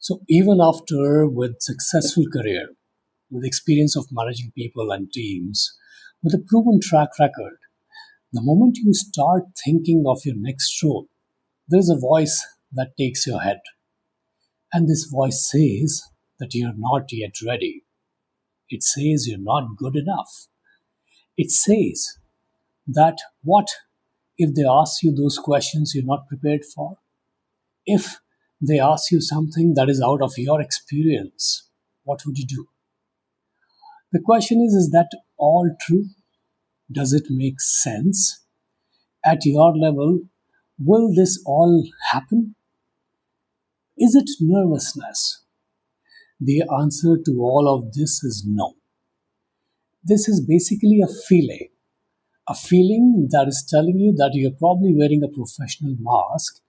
So even after with successful career, with experience of managing people and teams, with a proven track record, the moment you start thinking of your next role, there is a voice that takes your head. And this voice says that you're not yet ready. It says you're not good enough. It says that what if they ask you those questions you're not prepared for? If they ask you something that is out of your experience, what would you do? The question is that all true? Does it make sense? At your level, will this all happen? Is it nervousness? The answer to all of this is no. This is basically a feeling that is telling you that you're probably wearing a professional mask,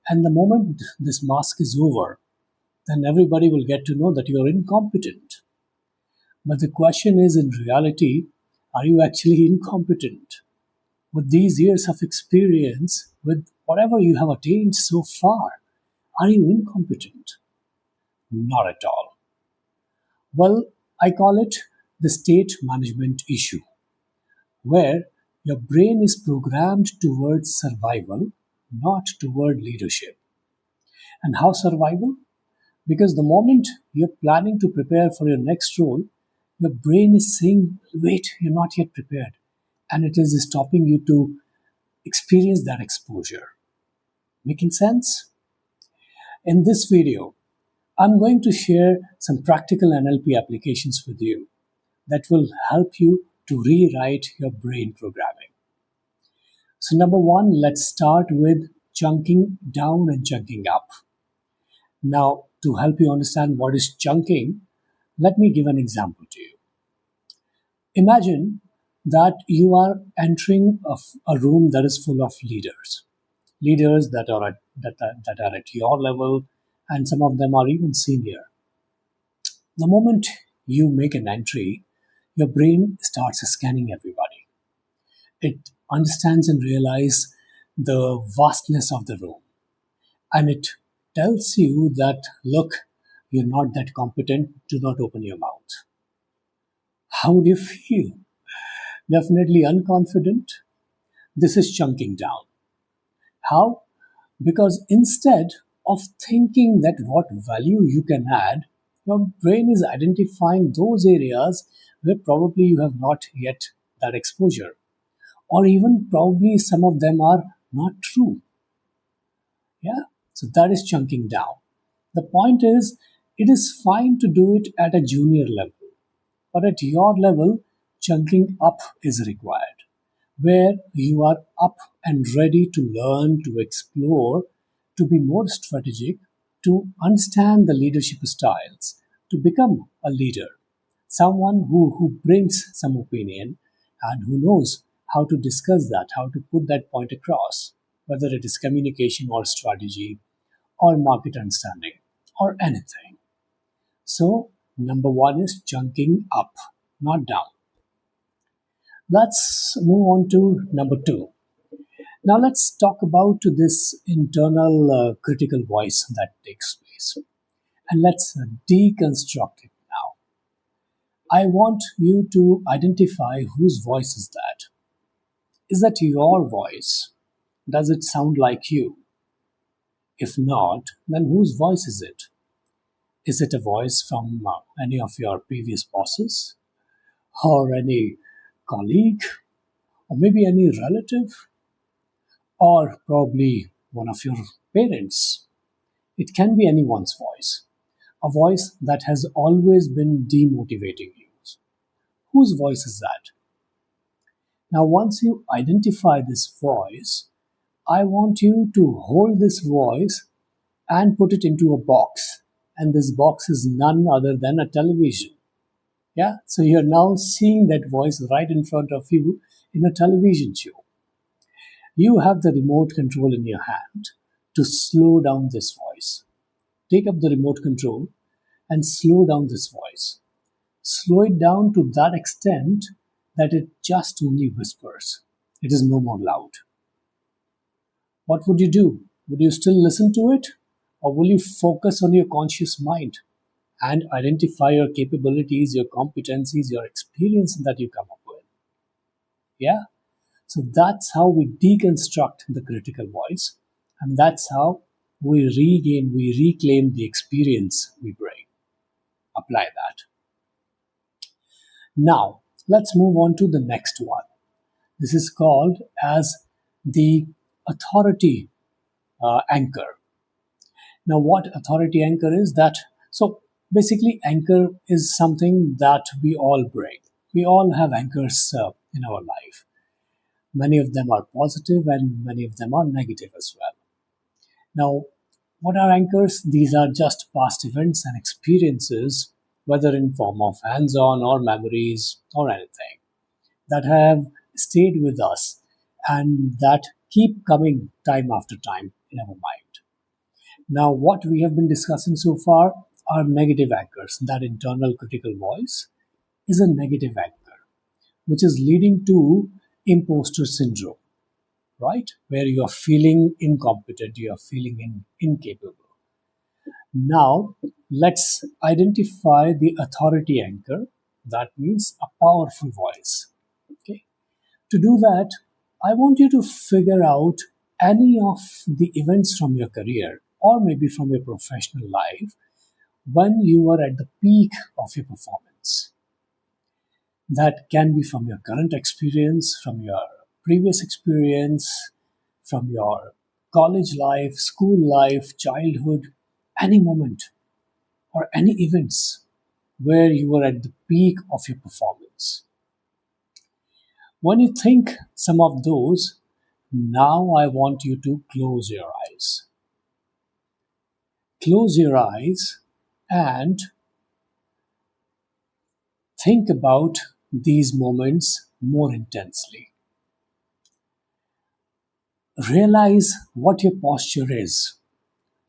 and the moment this mask is over, then everybody will get to know that you're incompetent. But the question is, in reality, are you actually incompetent? With these years of experience, with whatever you have attained so far, are you incompetent? Not at all. Well, I call it the state management issue, where your brain is programmed towards survival, not toward leadership. And how survival? Because the moment you're planning to prepare for your next role, your brain is saying, wait, you're not yet prepared. And it is stopping you to experience that exposure. Making sense? In this video, I'm going to share some practical NLP applications with you that will help you to rewrite your brain programming. So, number one, let's start with chunking down and chunking up. Now, to help you understand what is chunking, let me give an example to you. Imagine that you are entering a room that is full of leaders that are at your level, and some of them are even senior. The moment you make an entry, your brain starts scanning everybody. It understands and realizes the vastness of the room, and it tells you that, look, you're not that competent, do not open your mouth. How would you feel? Definitely unconfident. This is chunking down. How? Because instead of thinking that what value you can add, your brain is identifying those areas where probably you have not yet that exposure, or even probably some of them are not true. Yeah, so that is chunking down. The point is, it is fine to do it at a junior level, but at your level, chunking up is required, where you are up and ready to learn, to explore, to be more strategic, to understand the leadership styles, to become a leader, someone who brings some opinion and who knows how to discuss that, how to put that point across, whether it is communication or strategy or market understanding or anything. So, number one is chunking up, not down. Let's move on to number two. Now, let's talk about this internal critical voice that takes place. And let's deconstruct it now. I want you to identify whose voice is that. Is that your voice? Does it sound like you? If not, then whose voice is it? Is it a voice from any of your previous bosses? Or any colleague? Or maybe any relative? Or probably one of your parents? It can be anyone's voice. A voice that has always been demotivating you. Whose voice is that? Now, once you identify this voice, I want you to hold this voice and put it into a box. And this box is none other than a television. Yeah, so you're now seeing that voice right in front of you in a television show. You have the remote control in your hand to slow down this voice. Take up the remote control and slow down this voice. Slow it down to that extent that it just only whispers. It is no more loud. What would you do? Would you still listen to it? Or will you focus on your conscious mind and identify your capabilities, your competencies, your experience that you come up with? Yeah. So that's how we deconstruct the critical voice, and that's how we reclaim the experience we bring. Apply that. Now, let's move on to the next one. This is called as the authority anchor. Now, what authority anchor is that? So, basically, anchor is something that we all bring. We all have anchors in our life. Many of them are positive and many of them are negative as well. Now, what are anchors? These are just past events and experiences, whether in form of hands-on or memories or anything, that have stayed with us and that keep coming time after time in our mind. Now, what we have been discussing so far are negative anchors. That internal critical voice is a negative anchor, which is leading to imposter syndrome, right? Where you are feeling incompetent, you are feeling incapable. Now, let's identify the authority anchor. That means a powerful voice. Okay. To do that, I want you to figure out any of the events from your career or maybe from your professional life when you were at the peak of your performance. That can be from your current experience, from your previous experience, from your college life, school life, childhood, any moment or any events where you were at the peak of your performance. When you think some of those, now I want you to close your eyes. Close your eyes and think about these moments more intensely. Realize what your posture is.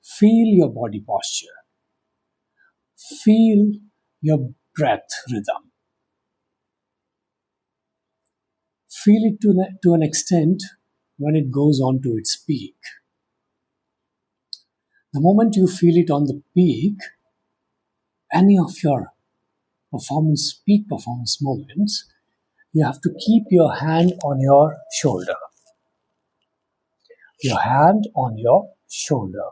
Feel your body posture. Feel your breath rhythm. Feel it to an extent when it goes on to its peak. The moment you feel it on the peak, any of your peak performance moments, you have to keep your hand on your shoulder. Your hand on your shoulder.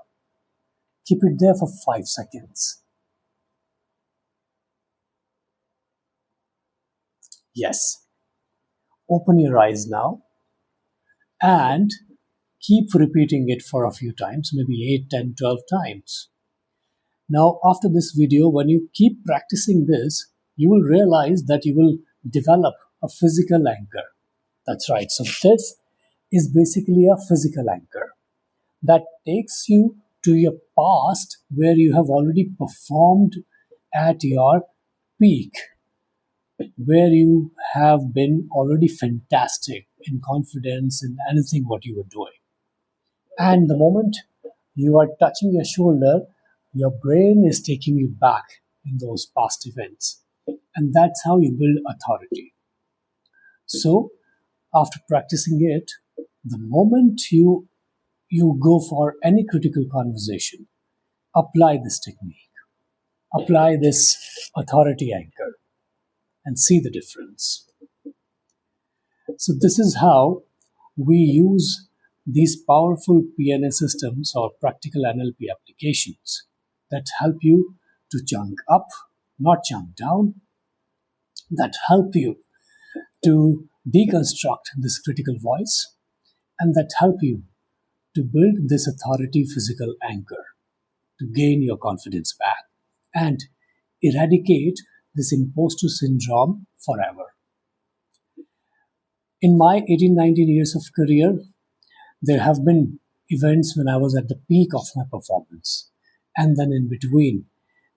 Keep it there for 5 seconds. Yes. Open your eyes now and keep repeating it for a few times, maybe 8, 10, 12 times. Now, after this video, when you keep practicing this, you will realize that you will develop a physical anchor. That's right. So this is basically a physical anchor that takes you to your past where you have already performed at your peak, where you have been already fantastic in confidence in anything what you were doing. And the moment you are touching your shoulder, your brain is taking you back in those past events. And that's how you build authority. So, after practicing it, the moment you go for any critical conversation, apply this technique, apply this authority anchor, and see the difference. So, this is how we use these powerful PNA systems or practical NLP applications that help you to chunk up, not chunk down, that help you to deconstruct this critical voice, and that help you to build this authority physical anchor, to gain your confidence back and eradicate this imposter syndrome forever. In my 18, 19 years of career, there have been events when I was at the peak of my performance. And then in between,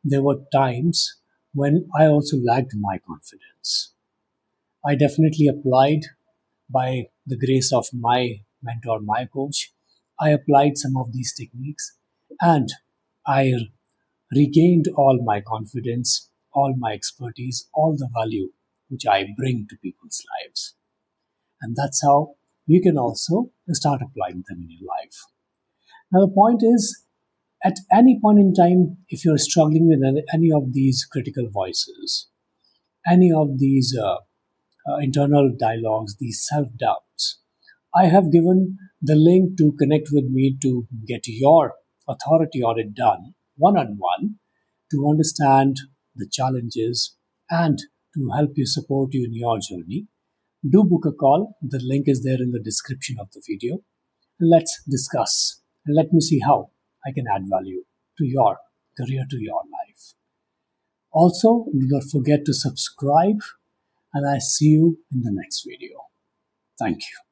there were times when I also lacked my confidence. I definitely applied, by the grace of my mentor, my coach, I applied some of these techniques and I regained all my confidence, all my expertise, all the value which I bring to people's lives. And that's how you can also start applying them in your life. Now, the point is, At any point in time, if you're struggling with any of these critical voices, any of these internal dialogues, these self doubts, I have given the link to connect with me to get your authority audit done one on one to understand the challenges and to help you support you in your journey. Do book a call. The link is there in the description of the video. Let's discuss and let me see how I can add value to your career, to your life. Also, do not forget to subscribe, and I see you in the next video. Thank you.